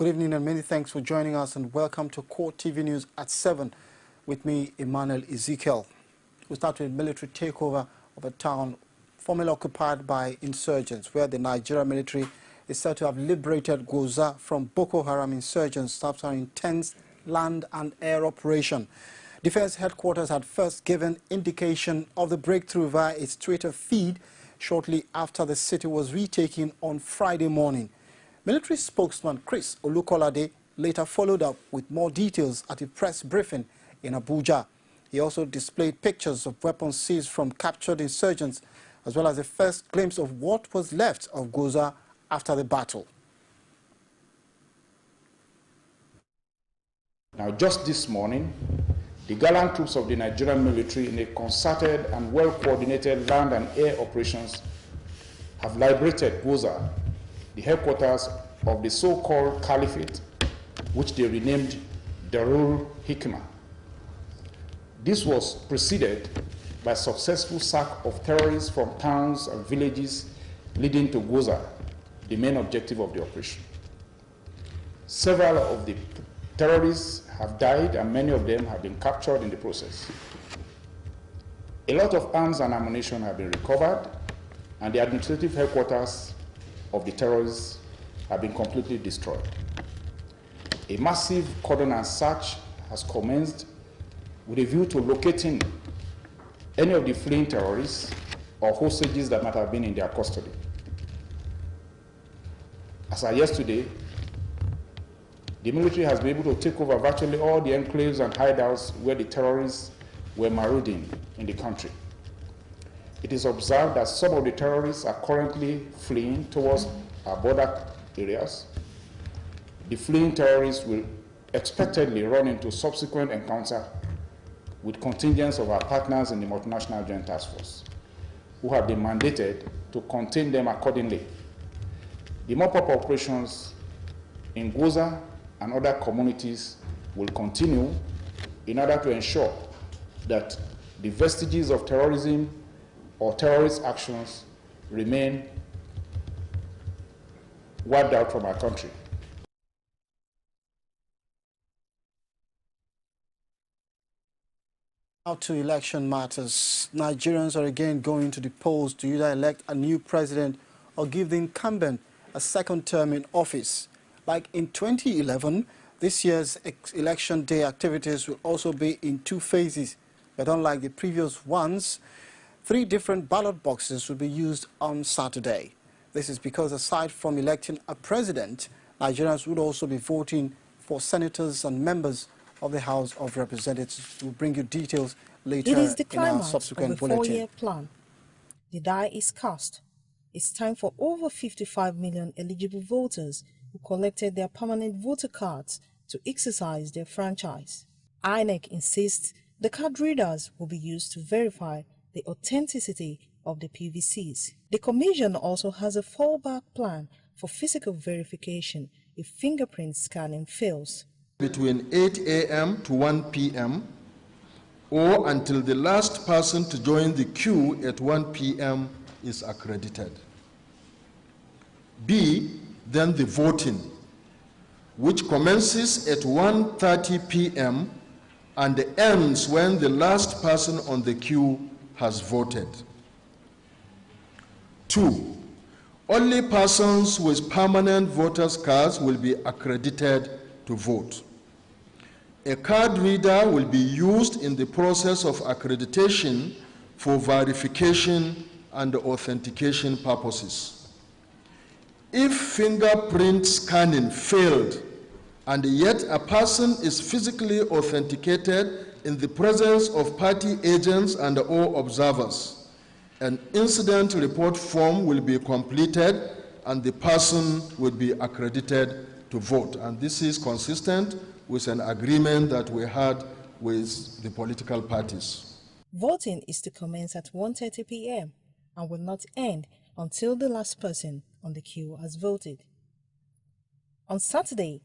Good evening and many thanks for joining us, and welcome to CoreTV News at 7 with me, Emmanuel Ezekiel. We start with military takeover of a town formerly occupied by insurgents, where the Nigerian military is said to have liberated Goza from Boko Haram insurgents after an intense land and air operation. Defense headquarters had first given indication of the breakthrough via its Twitter feed shortly after the city was retaken on Friday morning. Military spokesman Chris Olukolade later followed up with more details at a press briefing in Abuja. He also displayed pictures of weapons seized from captured insurgents, as well as the first glimpse of what was left of Goza after the battle. Now, just this morning, the gallant troops of the Nigerian military, in a concerted and well-coordinated land and air operations, have liberated Goza, the headquarters of the so-called Caliphate, which they renamed Darul Hikmah. This was preceded by successful sack of terrorists from towns and villages leading to Goza, the main objective of the operation. Several of the terrorists have died, and many of them have been captured in the process. A lot of arms and ammunition have been recovered, and the administrative headquarters of the terrorists have been completely destroyed. A massive cordon and search has commenced with a view to locating any of the fleeing terrorists or hostages that might have been in their custody. As of yesterday, the military has been able to take over virtually all the enclaves and hideouts where the terrorists were marauding in the country. It is observed that some of the terrorists are currently fleeing towards our border areas. The fleeing terrorists will expectedly run into subsequent encounter with contingents of our partners in the Multinational Joint Task Force, who have been mandated to contain them accordingly. The mop-up operations in Goza and other communities will continue in order to ensure that the vestiges of terrorism or terrorist actions remain wiped out from our country. Now to election matters. Nigerians are again going to the polls to either elect a new president or give the incumbent a second term in office. Like in 2011, this year's election day activities will also be in two phases. But unlike the previous ones, 3 different ballot boxes will be used on Saturday. This is because aside from electing a president, Nigerians would also be voting for senators and members of the House of Representatives. We'll bring you details later in our subsequent bulletin. It is the climax of a 4-year plan. The die is cast. It's time for over 55 million eligible voters who collected their permanent voter cards to exercise their franchise. INEC insists the card readers will be used to verify the authenticity of the PVCs. The Commission also has a fallback plan for physical verification if fingerprint scanning fails. Between 8 a.m. to 1 p.m. or until the last person to join the queue at 1 p.m. is accredited. B, then the voting, which commences at 1:30 p.m. and ends when the last person on the queue has voted. 2, only persons with permanent voters' cards will be accredited to vote. A card reader will be used in the process of accreditation for verification and authentication purposes. If fingerprint scanning failed and yet a person is physically authenticated in the presence of party agents and or observers, an incident report form will be completed and the person will be accredited to vote. And this is consistent with an agreement that we had with the political parties. Voting is to commence at 1:30 p.m. and will not end until the last person on the queue has voted. On Saturday,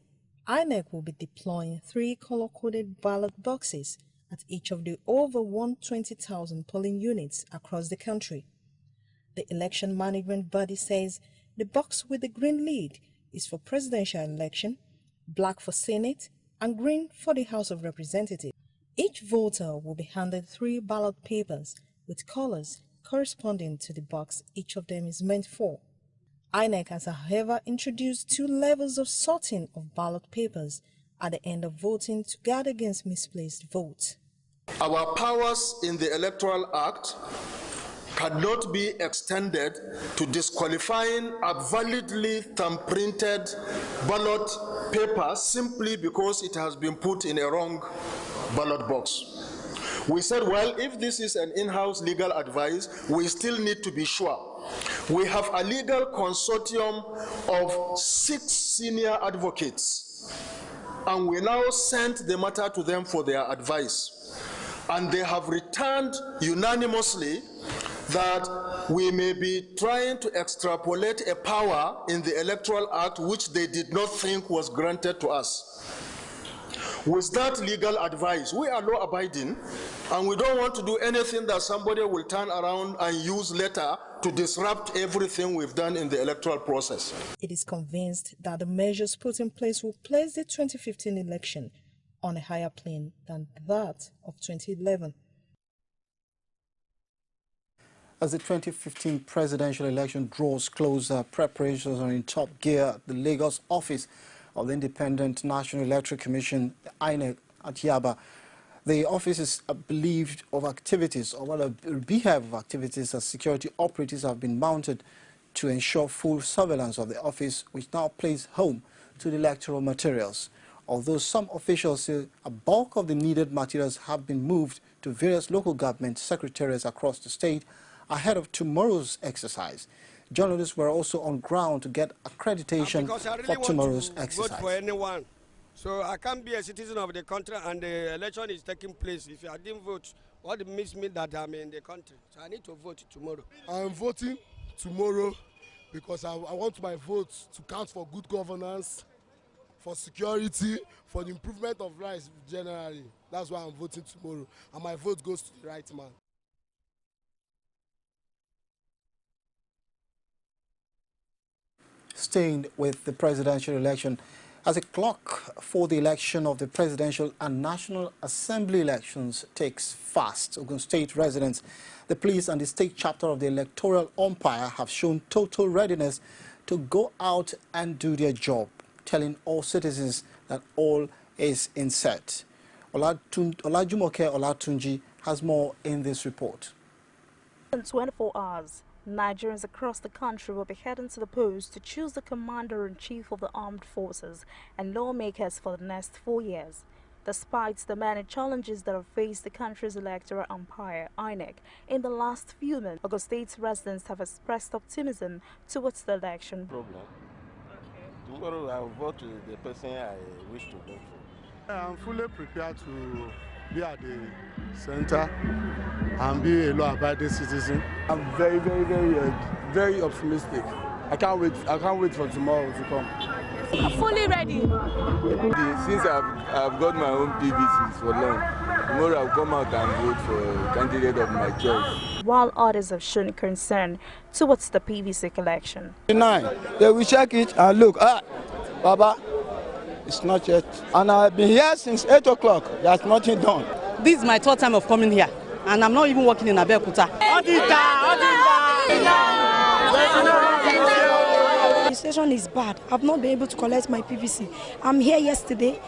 INEC will be deploying 3 color-coded ballot boxes at each of the over 120,000 polling units across the country. The election management body says the box with the green lid is for presidential election, black for Senate, and green for the House of Representatives. Each voter will be handed 3 ballot papers with colors corresponding to the box each of them is meant for. INEC has, however, introduced 2 levels of sorting of ballot papers at the end of voting to guard against misplaced votes. Our powers in the Electoral Act cannot be extended to disqualifying a validly thumb-printed ballot paper simply because it has been put in a wrong ballot box. We said, well, if this is an in-house legal advice, we still need to be sure. We have a legal consortium of 6 senior advocates, and we now sent the matter to them for their advice. And they have returned unanimously that we may be trying to extrapolate a power in the Electoral Act which they did not think was granted to us. With that legal advice, we are law-abiding, and we don't want to do anything that somebody will turn around and use later to disrupt everything we've done in the electoral process. It is convinced that the measures put in place will place the 2015 election on a higher plane than that of 2011. As the 2015 presidential election draws closer, preparations are in top gear at the Lagos office of the Independent National Electoral Commission, INEC, at Yaba. The office is believed of activities, or rather a beehive of activities, as security operatives have been mounted to ensure full surveillance of the office, which now plays home to the electoral materials. Although some officials say a bulk of the needed materials have been moved to various local government secretariats across the state ahead of tomorrow's exercise. Journalists were also on ground to get accreditation for tomorrow's exercise. Vote for anyone. So I can't be a citizen of the country and the election is taking place. If I didn't vote, what makes me that I'm in the country? So I need to vote tomorrow. I'm voting tomorrow because I want my vote to count for good governance, for security, for the improvement of lives generally. That's why I'm voting tomorrow. And my vote goes to the right man. Staying with the presidential election, as a clock for the election of the presidential and National Assembly elections takes fast, Ogun State residents, the police and the state chapter of the electoral umpire have shown total readiness to go out and do their job, telling all citizens that all is in set. Olajumoke Olatunji has more in this report. In 24 hours, Nigerians across the country will be heading to the polls to choose the Commander-in-Chief of the Armed Forces and lawmakers for the next 4 years. Despite the many challenges that have faced the country's electoral umpire, INEC, in the last few months, Ogun State residents have expressed optimism towards the election. Problem. Tomorrow I will vote to the person I wish to vote for. I am fully prepared to be at the center and be a law-abiding citizen. I'm very optimistic. I can't wait for tomorrow to come. I'm fully ready. Since I've got my own PVCs for long, tomorrow I'll come out and vote for a candidate of my choice. While others have shown concern towards the PVC collection. They will check it and look, Baba, it's not yet. And I've been here since 8 o'clock. There's nothing done. This is my 3rd time of coming here, and I'm not even working in Abeokuta. The situation is bad. I've not been able to collect my PVC. I'm here yesterday.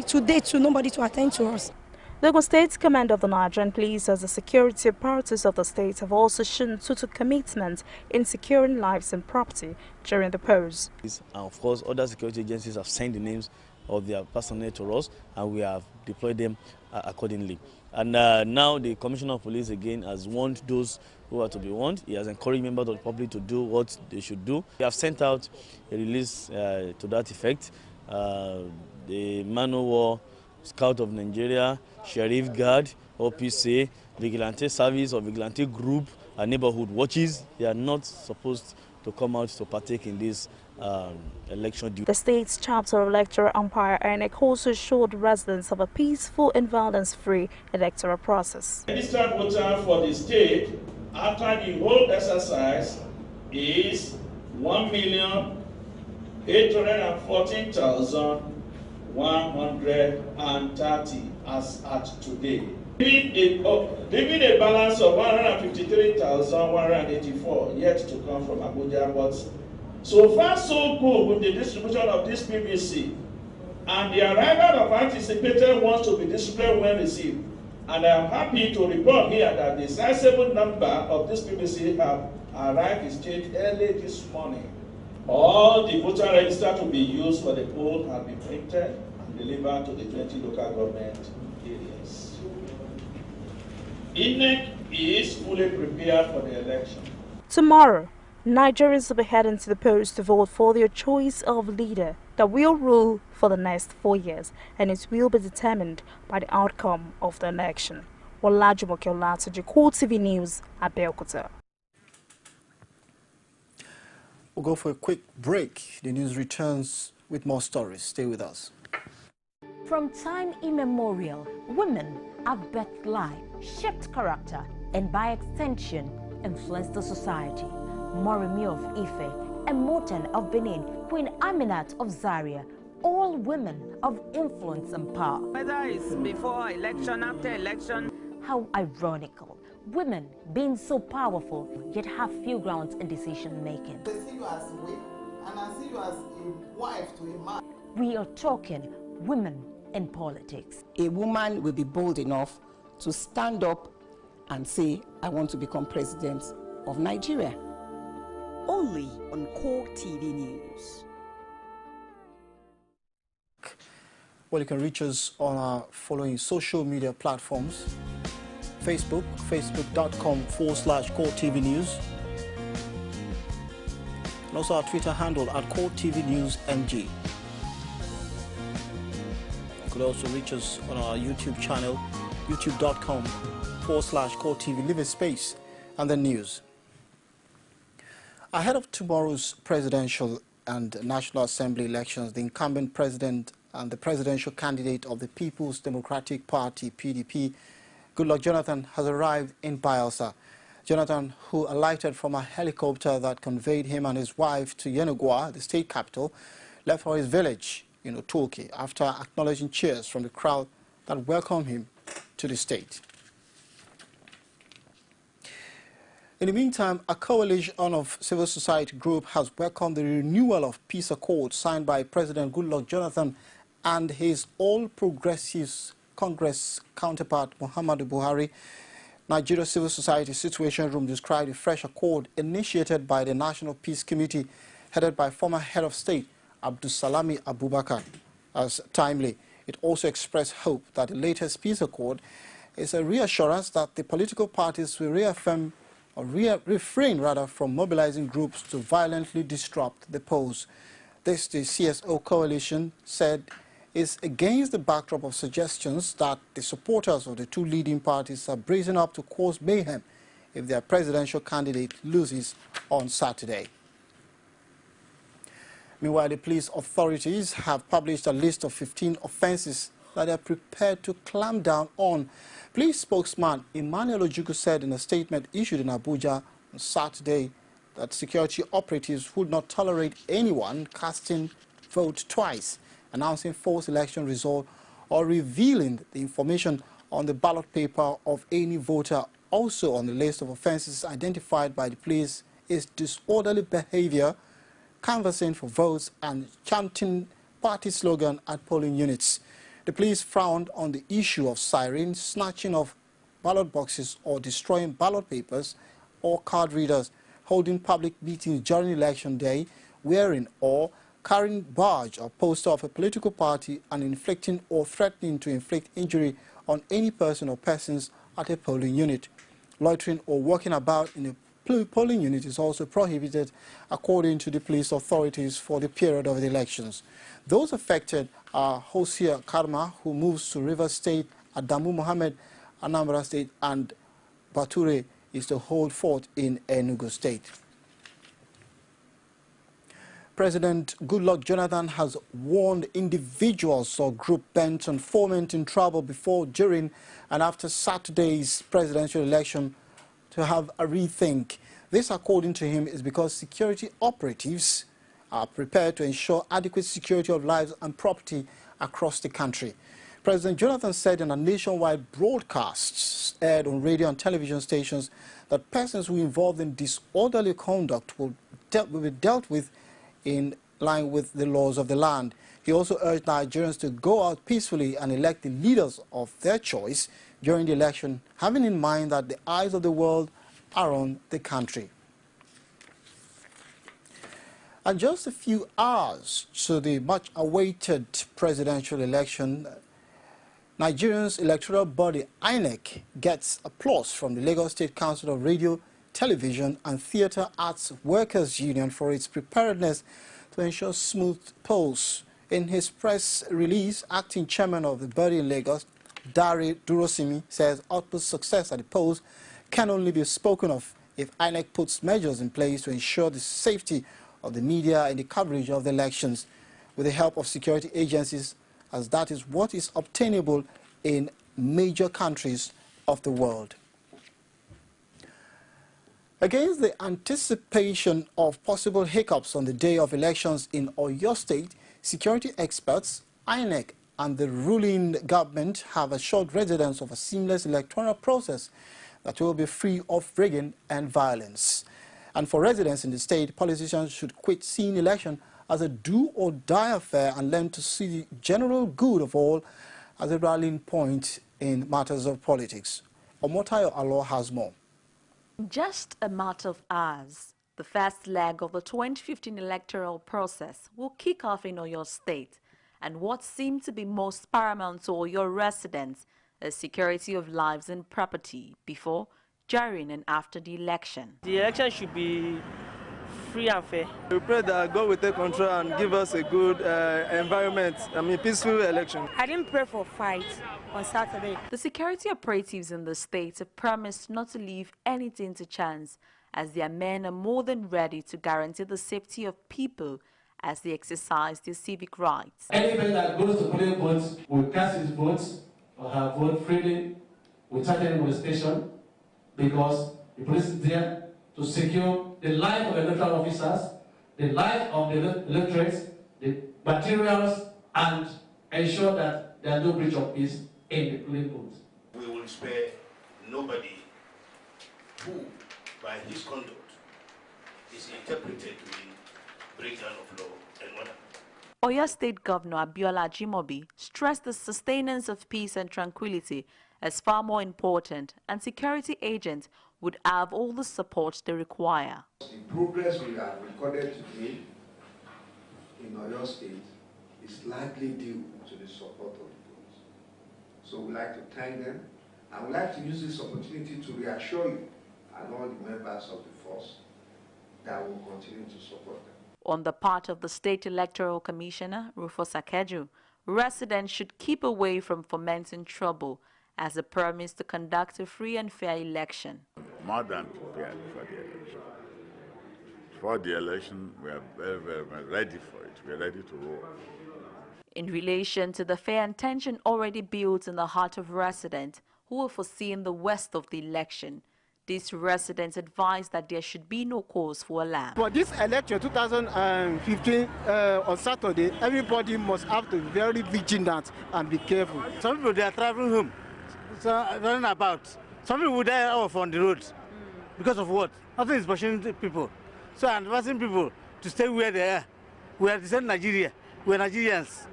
Today too, nobody to attend to us. The Ogun State Command of the Nigerian Police as the security apparatus of the state have also shown total commitment in securing lives and property during the polls. And of course, other security agencies have sent the names of their personnel to us, and we have deployed them accordingly. And now the Commissioner of Police again has warned those who are to be warned. He has encouraged members of the public to do what they should do. We have sent out a release to that effect. The Man O' War, Scout of Nigeria, Sheriff Guard, OPC, Vigilante Service or Vigilante Group, and Neighborhood Watches, they are not supposed to come out to partake in this election duty. The state's chapter of electoral umpire INEC also assured residents of a peaceful and violence-free electoral process. The registered voter for the state after the whole exercise is 1,814,000 130 as at today, leaving a balance of 153,184 yet to come from Abuja. But so far, so good with the distribution of this PVC, and the arrival of anticipated ones to be distributed when received. And I am happy to report here that the sizable number of this PVC have arrived in state early this morning. All the voter register to be used for the poll have been printed and delivered to the 20 local government areas. INEC is fully prepared for the election. Tomorrow, Nigerians will be heading to the polls to vote for their choice of leader that will rule for the next 4 years, and it will be determined by the outcome of the election. Olajumoke Olatoji, CoreTV News, Abeokuta. We'll go for a quick break. The news returns with more stories. Stay with us. From time immemorial, women have birthed life, shaped character, and by extension, influenced the society. Moremi of Ife, Emoten of Benin, Queen Aminat of Zaria, all women of influence and power. Whether it's before election, after election. How ironical. Women being so powerful, yet have few grounds in decision making. They see you as a wife, and I see you as a wife to a man. We are talking women in politics. A woman will be bold enough to stand up and say, I want to become president of Nigeria. Only on CoreTV News. Well, you can reach us on our following social media platforms. Facebook, facebook.com/CoreTV News. And also our Twitter handle at CoreTV News MG. You could also reach us on our YouTube channel, youtube.com/CoreTV. Leave a space and then news. Ahead of tomorrow's presidential and National Assembly elections, the incumbent president and the presidential candidate of the People's Democratic Party, PDP, Goodluck Jonathan, has arrived in Bayelsa. Jonathan, who alighted from a helicopter that conveyed him and his wife to Yenagoa, the state capital, left for his village in Otoke after acknowledging cheers from the crowd that welcomed him to the state. In the meantime, a coalition of civil society groups has welcomed the renewal of peace accord signed by President Goodluck Jonathan and his All Progressives Congress counterpart Muhammadu Buhari. Nigeria Civil Society Situation Room described the fresh accord initiated by the National Peace Committee headed by former head of state Abdulsalami Abubakar as timely. It also expressed hope that the latest peace accord is a reassurance that the political parties will reaffirm or refrain from mobilizing groups to violently disrupt the polls. This, the CSO coalition said, is against the backdrop of suggestions that the supporters of the two leading parties are brazen up to cause mayhem if their presidential candidate loses on Saturday. Meanwhile, the police authorities have published a list of 15 offences that they are prepared to clamp down on. Police spokesman Emmanuel Ojukwu said in a statement issued in Abuja on Saturday that security operatives would not tolerate anyone casting vote twice, announcing false election result, or revealing the information on the ballot paper of any voter. Also on the list of offences identified by the police is disorderly behavior, canvassing for votes, and chanting party slogan at polling units. The police frowned on the issue of sirens, snatching of ballot boxes, or destroying ballot papers or card readers, holding public meetings during election day, wearing or carrying badge or poster of a political party, and inflicting or threatening to inflict injury on any person or persons at a polling unit. Loitering or walking about in a polling unit is also prohibited according to the police authorities for the period of the elections. Those affected are Hosea Karma, who moves to Rivers State, Adamu Mohammed, Anambra State, and Bature is to hold fort in Enugu State. President Goodluck Jonathan has warned individuals or group bent on fomenting trouble before, during, and after Saturday's presidential election to have a rethink. This, according to him, is because security operatives are prepared to ensure adequate security of lives and property across the country. President Jonathan said in a nationwide broadcast aired on radio and television stations that persons who involved in disorderly conduct will be dealt with in line with the laws of the land. He also urged Nigerians to go out peacefully and elect the leaders of their choice during the election, having in mind that the eyes of the world are on the country. And just a few hours to the much-awaited presidential election, Nigeria's electoral body, INEC, gets applause from the Lagos State Council of Radio, Television and Theatre Arts Workers Union for its preparedness to ensure smooth polls. In his press release, acting chairman of the body in Lagos, Dare Durosimi, says utmost success at the polls can only be spoken of if INEC puts measures in place to ensure the safety of the media in the coverage of the elections with the help of security agencies, as that is what is obtainable in major countries of the world. Against the anticipation of possible hiccups on the day of elections in Oyo State, security experts, INEC and the ruling government have assured residents of a seamless electoral process that will be free of rigging and violence. And for residents in the state, politicians should quit seeing election as a do-or-die affair and learn to see the general good of all as a rallying point in matters of politics. Omotayo Alo has more. In just a matter of hours, the first leg of the 2015 electoral process will kick off in Oyo State, and what seemed to be most paramount to Oyo residents is security of lives and property before, during and after the election. The election should be free and fair. We pray that God will take control and give us a good environment, peaceful election. I didn't pray for fight on Saturday. The security operatives in the state have promised not to leave anything to chance, as their men are more than ready to guarantee the safety of people as they exercise their civic rights. Anybody that goes to polling booths will cast his votes or her vote freely without any molestation, because the police is there to secure the life of electoral officers, the life of the electorates, the materials, and ensure that there are no breach of peace in the polling booth. We will spare nobody who, by his conduct, is interpreted to be breakdown of law and order. Oyo State Governor Abiola Ajimobi stressed the sustenance of peace and tranquility as far more important, and security agents would have all the support they require. The progress we have recorded today in Oyo State is largely due to the support of the police. So we'd like to thank them, and we'd like to use this opportunity to reassure you and all the members of the force that will continue to support them. On the part of the State Electoral Commissioner, Rufus Akeju, residents should keep away from fomenting trouble as a promise to conduct a free and fair election. More than prepared for the election. For the election, we are very, very ready for it. We are ready to roll. In relation to the fear and tension already built in the heart of residents who are foreseeing the worst of the election, these residents advise that there should be no cause for alarm. For this election 2015 on Saturday, everybody must have to be very vigilant and be careful. Some people, they are traveling home, so running about. Some people will die off on the road. Because of what? Nothing is pushing people. So I'm advising people to stay where they are. We are the same Nigeria. We are Nigerians.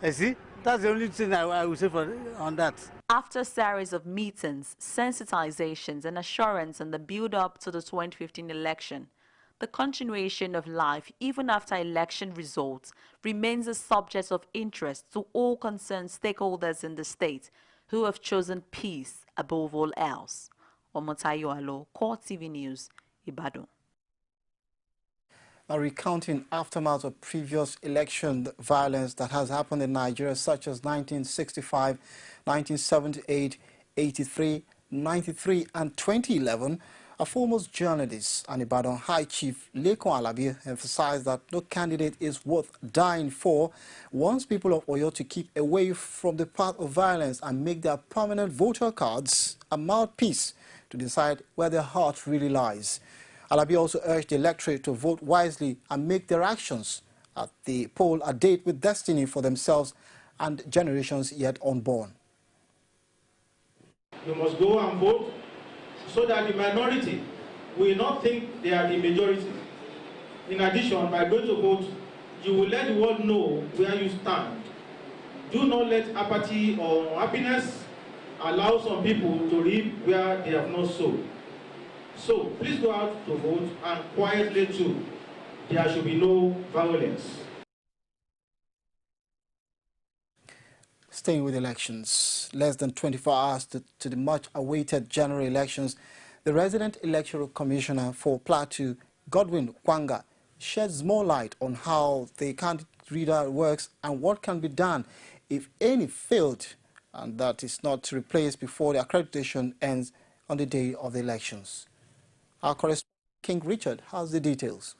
I see. That's the only thing I would say on that. After a series of meetings, sensitizations and assurance in the build-up to the 2015 election, the continuation of life even after election results remains a subject of interest to all concerned stakeholders in the state who have chosen peace above all else. Omotayo Alo, CoreTV News, Ibadan. Now, recounting aftermath of previous election violence that has happened in Nigeria, such as 1965, 1978, 83, 93 and 2011, a foremost journalist and Ibadan High Chief Lekon Alabi emphasized that no candidate is worth dying for, wants people of Oyo to keep away from the path of violence and make their permanent voter cards a mouthpiece to decide where their heart really lies. Alabi also urged the electorate to vote wisely and make their actions at the poll a date with destiny for themselves and generations yet unborn. You must go and vote so that the minority will not think they are the majority. In addition, by going to vote, you will let the world know where you stand. Do not let apathy or unhappiness allow some people to reap where they have not sown. So please go out to vote, and quietly too. There should be no violence. Staying with elections, less than 24 hours to the much-awaited general elections, the resident electoral commissioner for Plateau, Godwin Kwanga, sheds more light on how the candidate reader works and what can be done if any failed, and that is not replaced before the accreditation ends on the day of the elections. Our correspondent, King Richard, has the details.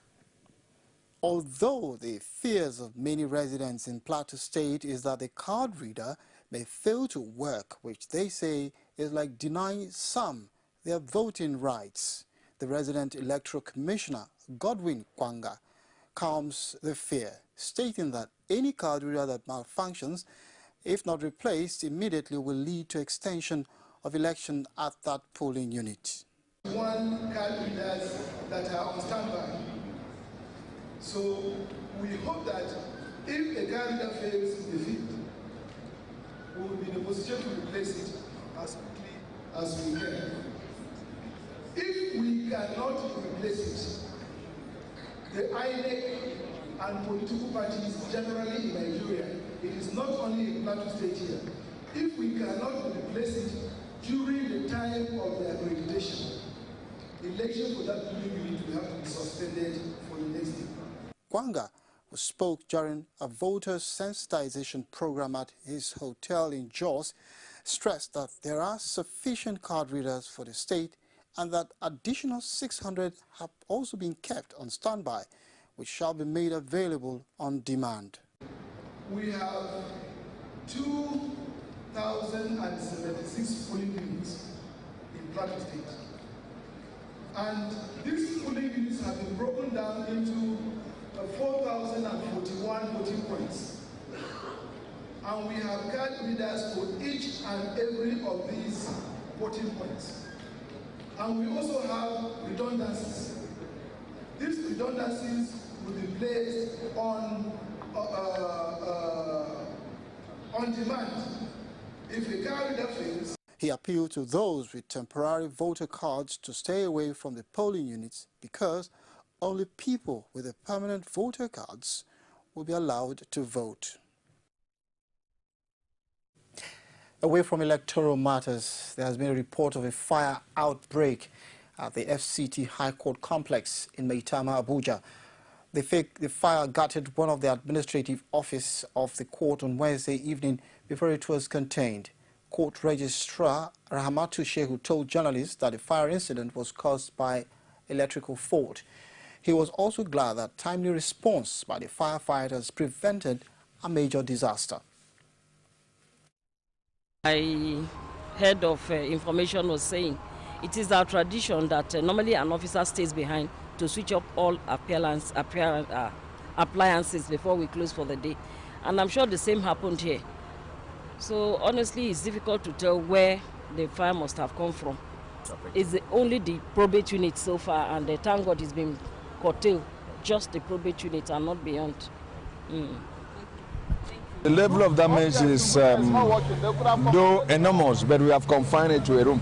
Although the fears of many residents in Plateau State is that the card reader may fail to work, which they say is like denying some their voting rights, the resident electoral commissioner, Godwin Kwanga, calms the fear, stating that any card reader that malfunctions, if not replaced immediately, will lead to extension of election at that polling unit. One card readers that are on standby. So we hope that if a card reader fails in the field, we will be in a position to replace it as quickly as we can. If we cannot replace it, the INEC and political parties generally in Nigeria, it is not only in Plateau State here, if we cannot replace it during the time of the accreditation, election for that polling unit will have to be suspended for the next day. Kwanga, who spoke during a voters sensitization program at his hotel in Jos, stressed that there are sufficient card readers for the state and that additional 600 have also been kept on standby, which shall be made available on demand. We have 2,076 polling units in Plateau State. And these polling units have been broken down into 4,041 voting points. And we have card readers for each and every of these voting points. And we also have redundancies. These redundancies will be placed on demand. If a card reader fails. He appealed to those with temporary voter cards to stay away from the polling units because only people with the permanent voter cards will be allowed to vote. Away from electoral matters, there has been a report of a fire outbreak at the FCT High Court complex in Maitama, Abuja. The fire gutted one of the administrative offices of the court on Wednesday evening before it was contained. Court Registrar Rahmatu Shehu told journalists that the fire incident was caused by electrical fault. He was also glad that timely response by the firefighters prevented a major disaster. I heard of information was saying it is our tradition that normally an officer stays behind to switch up all appliances before we close for the day. And I'm sure the same happened here. So honestly, it's difficult to tell where the fire must have come from. It's only the probate unit so far, and thank God it's been curtailed, just the probate unit and not beyond. The level of damage is though enormous, but we have confined it to a room,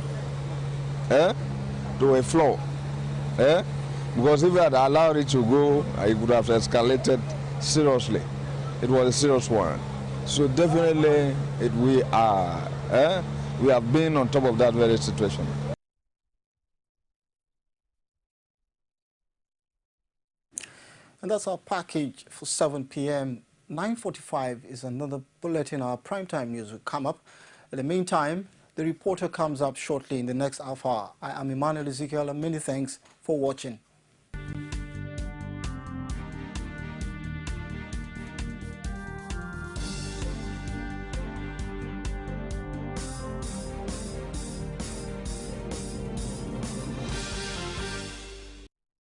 to a floor. Because if we had allowed it to go, it would have escalated seriously. It was a serious one. So definitely we have been on top of that very situation. And that's our package for 7 p.m. 9:45 is another bulletin. Our primetime news will come up. In the meantime, the reporter comes up shortly in the next half hour. I am Emmanuel Ezekiel, and many thanks for watching.